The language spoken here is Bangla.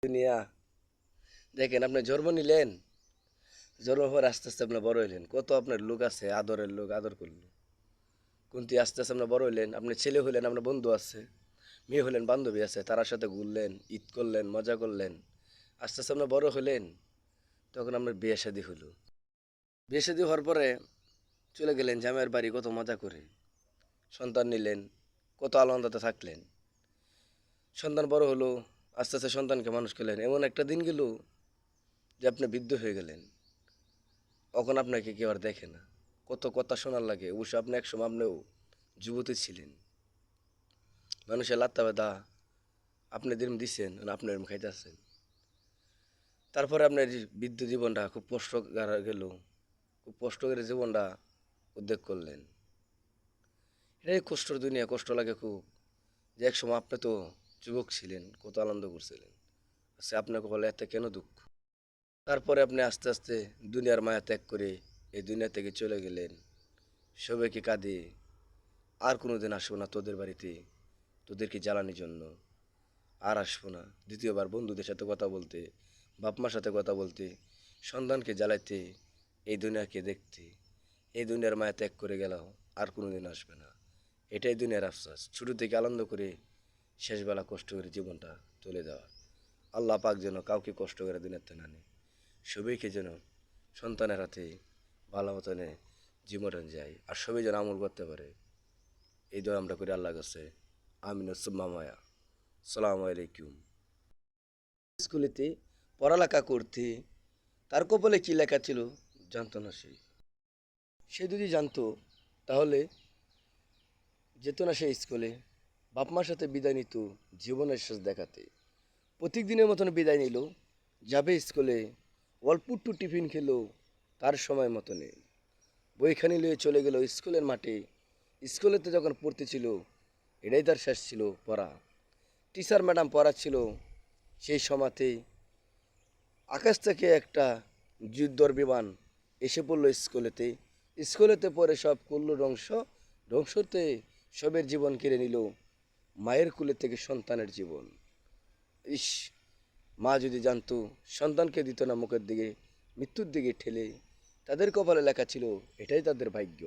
দুনিয়া দেখেন, আপনি জন্ম নিলেন, জন্মের পর আস্তে আস্তে আপনি বড় হইলেন, কত আপনার লোক আছে, আদরের লোক আদর করলো। কিন্তু আস্তে আস্তে আপনি বড় হইলেন, আপনি ছেলে হইলেন, আপনার বন্ধু আছে, মেয়ে হলেন, বান্ধবী আছে, তার সাথে ঘুরলেন, ঈদ করলেন, মজা করলেন। আস্তে আস্তে আপনি বড় হইলেন, তখন আপনার বিয়ে শাদী হলো। বিয়ে শাদী হওয়ার পরে চলে গেলেন জামাইয়ের বাড়ি, কত মজা করে সন্তান নিলেন, কত আনন্দতে থাকলেন। সন্তান বড় হলো, আস্তে আস্তে সন্তানকে মানুষ করলেন, এমন একটা দিন গেল যে আপনি বৃদ্ধ হয়ে গেলেন। তখন আপনাকে কেউ আর দেখে না, কত কথা শোনার লাগে। অবশ্য আপনি একসময় আপনিও যুবতী ছিলেন, মানুষের লাত্তা ব্যথা আপনি দিন দিচ্ছেন, আপনি এরম খাইতেছেন। তারপরে আপনার বৃদ্ধ জীবনটা খুব কষ্ট গেল, খুব কষ্ট করে জীবনটা উদ্যোগ করলেন। এটাই কষ্টর দুনিয়া, কষ্ট লাগে খুব। যে এক সময় আপনি তো যুবক ছিলেন, কত আনন্দ করছিলেন, আচ্ছা আপনাকে বলে এতে কেন দুঃখ? তারপরে আপনি আস্তে আস্তে দুনিয়ার মায়া ত্যাগ করে এই দুনিয়া থেকে চলে গেলেন। সবাইকে কাঁদে, আর কোনোদিন আসবো না তোদের বাড়িতে, তোদেরকে জ্বালানির জন্য আর আসবো না। দ্বিতীয়বার বন্ধুদের সাথে কথা বলতে, বাপ মার সাথে কথা বলতে, সন্তানকে জ্বালাইতে, এই দুনিয়াকে দেখতে, এই দুনিয়ার মায়া ত্যাগ করে গেল, আর কোনোদিন আসবে না। এটাই দুনিয়ার আফসোস, শুরু থেকে আনন্দ করে শেষবেলা কষ্ট করে জীবনটা চলে যাওয়া। আল্লাহ পাক যেন কাউকে কষ্ট করে দুনিয়াতে না নেয়, সবাইকে যেন সন্তানের হাতে ভালো মতনে জীবন যায়, আর সবাই যেন আমল করতে পারে। এই দোয়া আমরা করি আল্লাহ কাছে। আমিন সুম্মা মায়া। সালামু আলাইকুম। স্কুলেতে পড়ালেখা করতে তার কপালে কি লেখা ছিল জানতো না সে। সে যদি জানতো তাহলে যেত না সে স্কুলে, বাপ মার সাথে বিদায় নিত জীবনের শেষ দেখাতে। প্রত্যেক দিনের মতন বিদায় নিল, যাবে স্কুলে, অল্প একটু টিফিন খেলো, তার সময় মতনে বইখানি নিয়ে চলে গেল স্কুলের মাঠে। স্কুলেতে যখন পড়তেছিল, এটাই তার শেষ ছিল পড়া। টিচার ম্যাডাম পড়াচ্ছিল, সেই সময়তেই আকাশ থেকে একটা যুদ্ধর বিমান এসে পড়লো স্কুলেতে। স্কুলেতে পড়ে সব করলো ধ্বংস, ধ্বংসতে সবের জীবন কেড়ে নিল মায়ের কুলে থেকে সন্তানের জীবন। ইস, মা যদি জানতো, সন্তানকে দিত না মুখের দিকে, মৃত্যুর দিকে ঠেলে। তাদের কপালে লেখা ছিল, এটাই তাদের ভাগ্য।